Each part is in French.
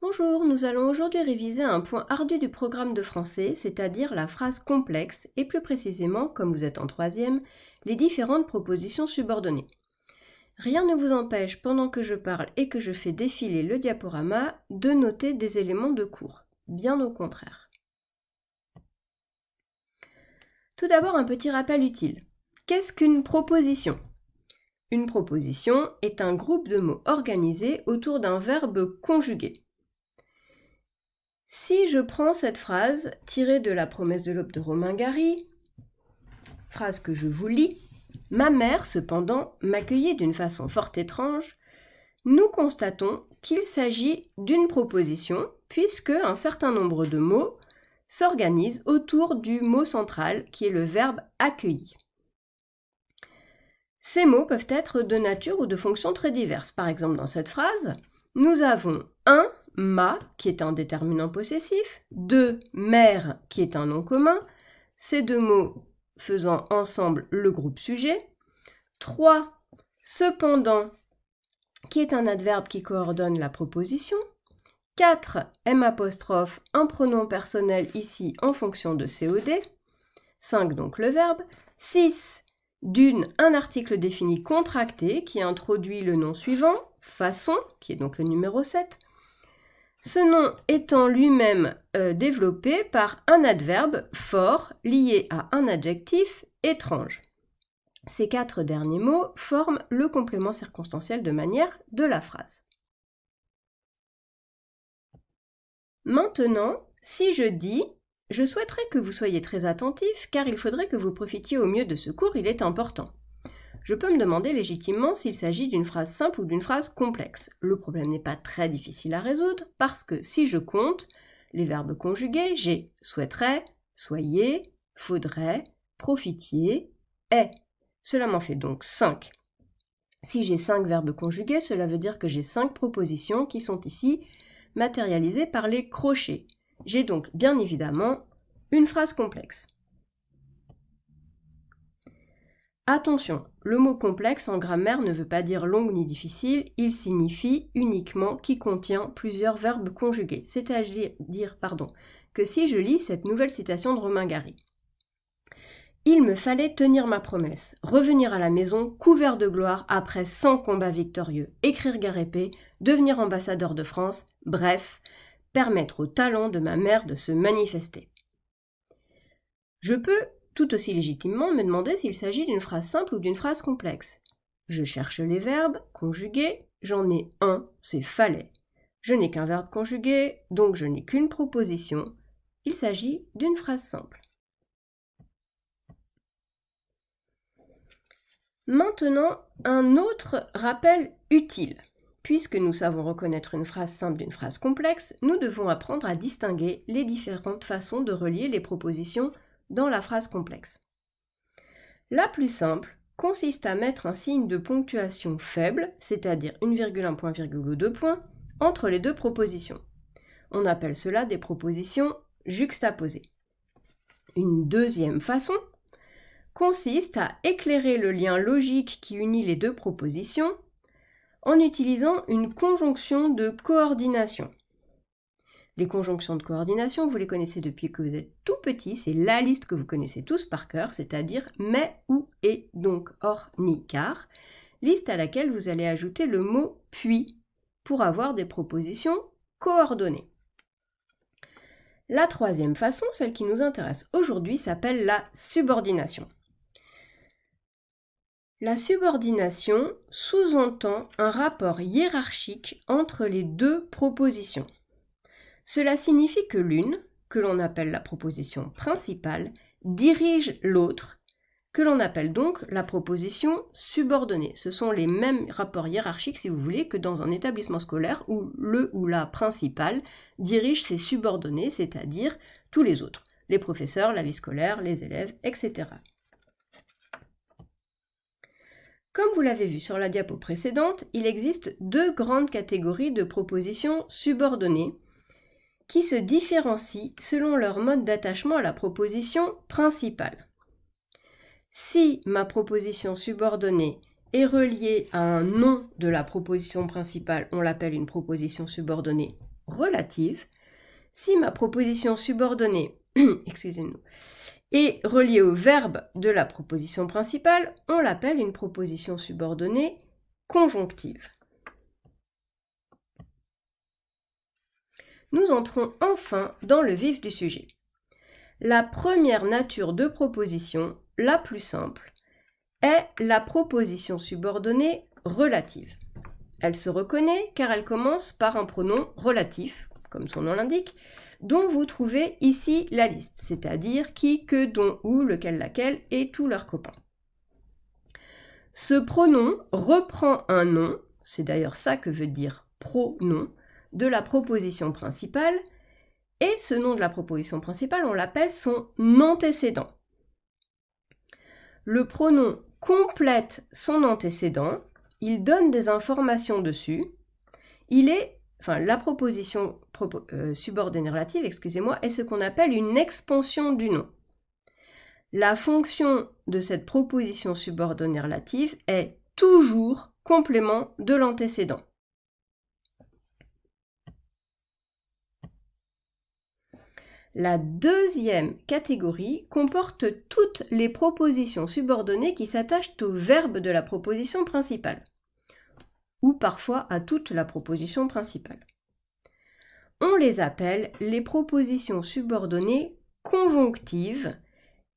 Bonjour, nous allons aujourd'hui réviser un point ardu du programme de français, c'est-à-dire la phrase complexe et plus précisément, comme vous êtes en troisième, les différentes propositions subordonnées. Rien ne vous empêche, pendant que je parle et que je fais défiler le diaporama, de noter des éléments de cours. Bien au contraire. Tout d'abord, un petit rappel utile. Qu'est-ce qu'une proposition ? Une proposition est un groupe de mots organisés autour d'un verbe conjugué. Si je prends cette phrase tirée de La promesse de l'aube de Romain Gary, phrase que je vous lis, ma mère cependant m'accueillait d'une façon fort étrange, nous constatons qu'il s'agit d'une proposition puisque un certain nombre de mots s'organisent autour du mot central qui est le verbe accueilli. Ces mots peuvent être de nature ou de fonction très diverses. Par exemple, dans cette phrase, nous avons un ma, qui est un déterminant possessif, 2, mère, qui est un nom commun, ces deux mots faisant ensemble le groupe sujet, 3, cependant, qui est un adverbe qui coordonne la proposition, 4, m', un pronom personnel ici en fonction de COD, 5 donc le verbe, 6, d'une, un article défini contracté qui introduit le nom suivant, façon, qui est donc le numéro 7, ce nom étant lui-même développé par un adverbe fort lié à un adjectif étrange. Ces 4 derniers mots forment le complément circonstanciel de manière de la phrase. Maintenant, si je dis « Je souhaiterais que vous soyez très attentifs car il faudrait que vous profitiez au mieux de ce cours, il est important ». Je peux me demander légitimement s'il s'agit d'une phrase simple ou d'une phrase complexe. Le problème n'est pas très difficile à résoudre parce que si je compte les verbes conjugués, j'ai souhaiterait, soyez, faudrait, profitiez, est. Cela m'en fait donc 5. Si j'ai 5 verbes conjugués, cela veut dire que j'ai 5 propositions qui sont ici matérialisées par les crochets. J'ai donc bien évidemment une phrase complexe. Attention, le mot complexe en grammaire ne veut pas dire longue ni difficile, il signifie uniquement qui contient plusieurs verbes conjugués, c'est-à-dire que si je lis cette nouvelle citation de Romain Gary. Il me fallait tenir ma promesse, revenir à la maison couvert de gloire après 100 combats victorieux, écrire guerre épée, devenir ambassadeur de France, bref, permettre au talent de ma mère de se manifester. Je peux tout aussi légitimement me demander s'il s'agit d'une phrase simple ou d'une phrase complexe. Je cherche les verbes conjugués, j'en ai un, c'est fallait. Je n'ai qu'un verbe conjugué, donc je n'ai qu'une proposition. Il s'agit d'une phrase simple. Maintenant, un autre rappel utile. Puisque nous savons reconnaître une phrase simple d'une phrase complexe, nous devons apprendre à distinguer les différentes façons de relier les propositions dans la phrase complexe. La plus simple consiste à mettre un signe de ponctuation faible, c'est-à-dire une virgule, un point, virgule ou 2 points, entre les deux propositions. On appelle cela des propositions juxtaposées. Une deuxième façon consiste à éclairer le lien logique qui unit les deux propositions en utilisant une conjonction de coordination. Les conjonctions de coordination, vous les connaissez depuis que vous êtes tout petit, c'est la liste que vous connaissez tous par cœur, c'est-à-dire mais, ou, et, donc, or, ni, car, liste à laquelle vous allez ajouter le mot puis pour avoir des propositions coordonnées. La troisième façon, celle qui nous intéresse aujourd'hui, s'appelle la subordination. La subordination sous-entend un rapport hiérarchique entre les deux propositions. Cela signifie que l'une, que l'on appelle la proposition principale, dirige l'autre, que l'on appelle donc la proposition subordonnée. Ce sont les mêmes rapports hiérarchiques, si vous voulez, que dans un établissement scolaire où le ou la principale dirige ses subordonnés, c'est-à-dire tous les autres, les professeurs, la vie scolaire, les élèves, etc. Comme vous l'avez vu sur la diapo précédente, il existe 2 grandes catégories de propositions subordonnées qui se différencient selon leur mode d'attachement à la proposition principale. Si ma proposition subordonnée est reliée à un nom de la proposition principale, on l'appelle une proposition subordonnée relative. Si ma proposition subordonnée excusez-nous, est reliée au verbe de la proposition principale, on l'appelle une proposition subordonnée conjonctive. Nous entrons enfin dans le vif du sujet. La première nature de proposition, la plus simple, est la proposition subordonnée relative. Elle se reconnaît car elle commence par un pronom relatif, comme son nom l'indique, dont vous trouvez ici la liste, c'est-à-dire qui, que, dont, où, lequel, laquelle et tous leurs copains. Ce pronom reprend un nom, c'est d'ailleurs ça que veut dire pronom, de la proposition principale, et ce nom de la proposition principale, on l'appelle son antécédent. Le pronom complète son antécédent, il donne des informations dessus, la proposition subordonnée relative, est ce qu'on appelle une expansion du nom. La fonction de cette proposition subordonnée relative est toujours complément de l'antécédent. La deuxième catégorie comporte toutes les propositions subordonnées qui s'attachent au verbe de la proposition principale, ou parfois à toute la proposition principale. On les appelle les propositions subordonnées conjonctives,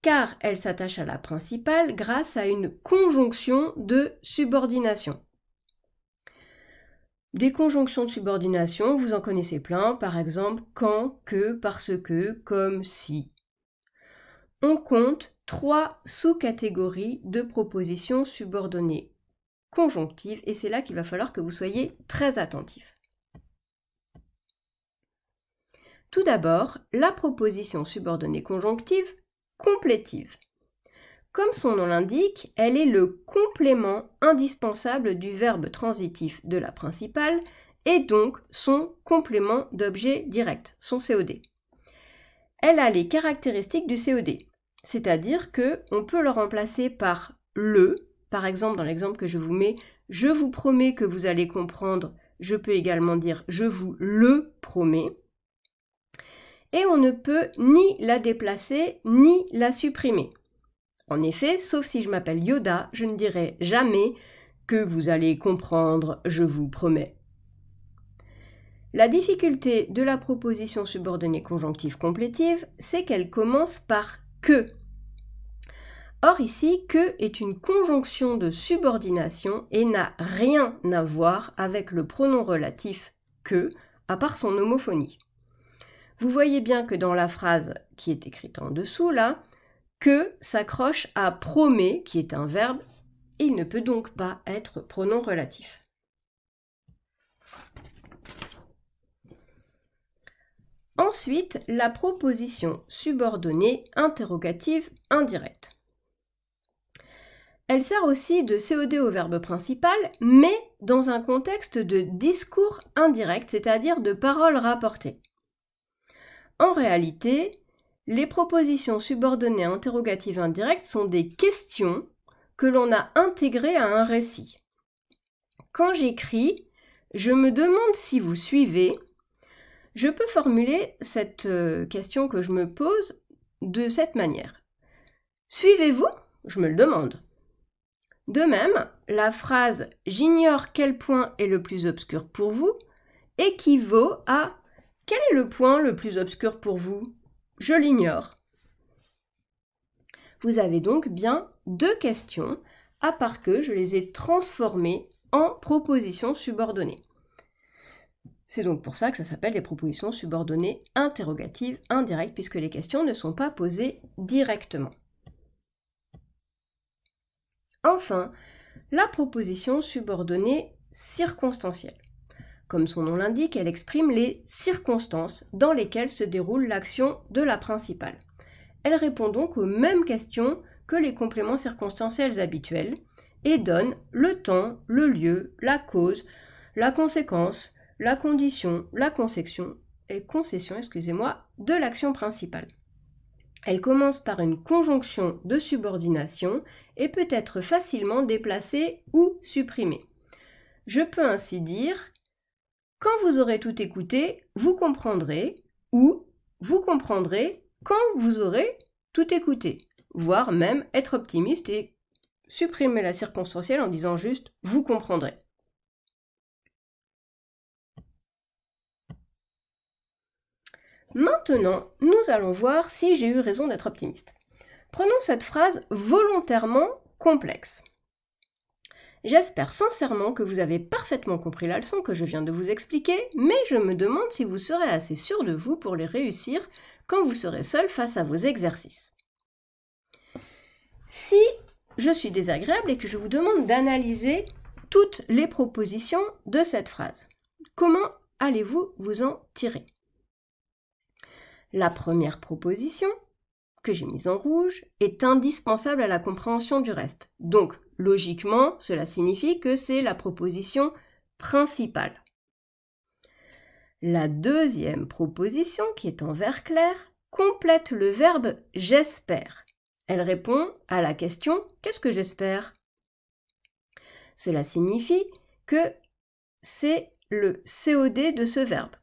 car elles s'attachent à la principale grâce à une conjonction de subordination. Des conjonctions de subordination, vous en connaissez plein, par exemple quand, que, parce que, comme, si. On compte 3 sous-catégories de propositions subordonnées conjonctives et c'est là qu'il va falloir que vous soyez très attentifs. Tout d'abord, la proposition subordonnée conjonctive complétive. Comme son nom l'indique, elle est le complément indispensable du verbe transitif de la principale et donc son complément d'objet direct, son COD. Elle a les caractéristiques du COD, c'est-à-dire qu'on peut le remplacer par le, par exemple dans l'exemple que je vous mets, je vous promets que vous allez comprendre, je peux également dire je vous le promets. Et on ne peut ni la déplacer ni la supprimer. En effet, sauf si je m'appelle Yoda, je ne dirai jamais que vous allez comprendre, je vous promets. La difficulté de la proposition subordonnée conjonctive complétive, c'est qu'elle commence par que. Or ici, que est une conjonction de subordination et n'a rien à voir avec le pronom relatif que, à part son homophonie. Vous voyez bien que dans la phrase qui est écrite en dessous, là, que s'accroche à promet, qui est un verbe, et il ne peut donc pas être pronom relatif. Ensuite, la proposition subordonnée interrogative indirecte. Elle sert aussi de COD au verbe principal, mais dans un contexte de discours indirect, c'est-à-dire de paroles rapportées. En réalité, les propositions subordonnées interrogatives indirectes sont des questions que l'on a intégrées à un récit. Quand j'écris « je me demande si vous suivez », je peux formuler cette question que je me pose de cette manière. « Suivez-vous » je me le demande. De même, la phrase « j'ignore quel point est le plus obscur pour vous » équivaut à « quel est le point le plus obscur pour vous ?» Je l'ignore. Vous avez donc bien 2 questions, à part que je les ai transformées en propositions subordonnées. C'est donc pour ça que ça s'appelle les propositions subordonnées interrogatives indirectes, puisque les questions ne sont pas posées directement. Enfin, la proposition subordonnée circonstancielle. Comme son nom l'indique, elle exprime les circonstances dans lesquelles se déroule l'action de la principale. Elle répond donc aux mêmes questions que les compléments circonstanciels habituels et donne le temps, le lieu, la cause, la conséquence, la condition, la concession de l'action principale. Elle commence par une conjonction de subordination et peut être facilement déplacée ou supprimée. Je peux ainsi dire « Quand vous aurez tout écouté, vous comprendrez, ou vous comprendrez quand vous aurez tout écouté, voire même être optimiste et supprimer la circonstancielle en disant juste « vous comprendrez ». Maintenant, nous allons voir si j'ai eu raison d'être optimiste. Prenons cette phrase volontairement complexe. J'espère sincèrement que vous avez parfaitement compris la leçon que je viens de vous expliquer, mais je me demande si vous serez assez sûr de vous pour les réussir quand vous serez seul face à vos exercices. Si je suis désagréable et que je vous demande d'analyser toutes les propositions de cette phrase, comment allez-vous vous en tirer? La première proposition, que j'ai mise en rouge, est indispensable à la compréhension du reste. Donc, logiquement, cela signifie que c'est la proposition principale. La deuxième proposition, qui est en vert clair, complète le verbe « j'espère ». Elle répond à la question « qu'est-ce que j'espère ?» Cela signifie que c'est le COD de ce verbe.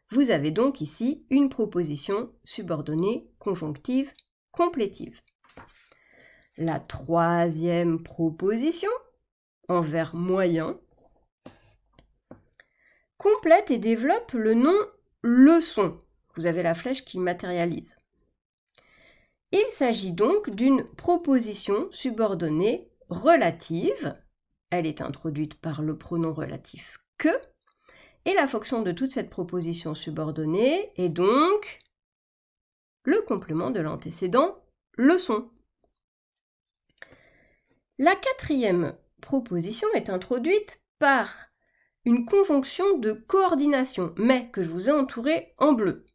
Vous avez donc ici une proposition subordonnée, conjonctive, complétive. La troisième proposition, en vert moyen, complète et développe le nom « leçon ». Vous avez la flèche qui matérialise. Il s'agit donc d'une proposition subordonnée relative. Elle est introduite par le pronom relatif « que ». Et la fonction de toute cette proposition subordonnée est donc le complément de l'antécédent « leçon ». La quatrième proposition est introduite par une conjonction de coordination, mais que je vous ai entourée en bleu.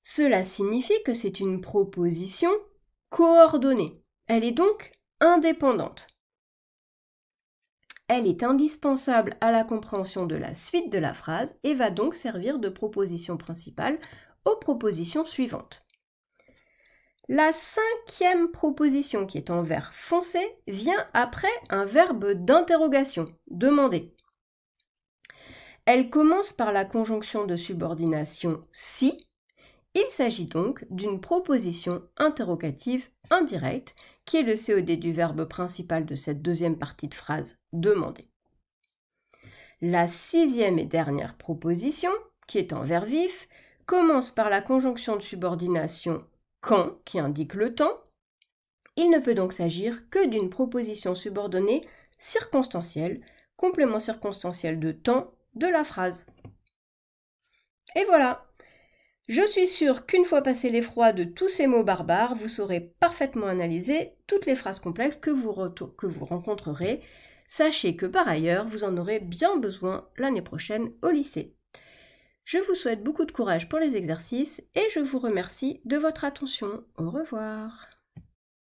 Cela signifie que c'est une proposition coordonnée. Elle est donc indépendante. Elle est indispensable à la compréhension de la suite de la phrase et va donc servir de proposition principale aux propositions suivantes. La cinquième proposition, qui est en vert foncé, vient après un verbe d'interrogation, demander. Elle commence par la conjonction de subordination « si ». Il s'agit donc d'une proposition interrogative indirecte qui est le COD du verbe principal de cette deuxième partie de phrase « demander ». La sixième et dernière proposition, qui est en vert vif, commence par la conjonction de subordination « quand » qui indique le temps. Il ne peut donc s'agir que d'une proposition subordonnée circonstancielle, complément circonstanciel de temps de la phrase. Et voilà! Je suis sûre qu'une fois passé l'effroi de tous ces mots barbares, vous saurez parfaitement analyser toutes les phrases complexes que vous rencontrerez. Sachez que par ailleurs, vous en aurez bien besoin l'année prochaine au lycée. Je vous souhaite beaucoup de courage pour les exercices et je vous remercie de votre attention. Au revoir.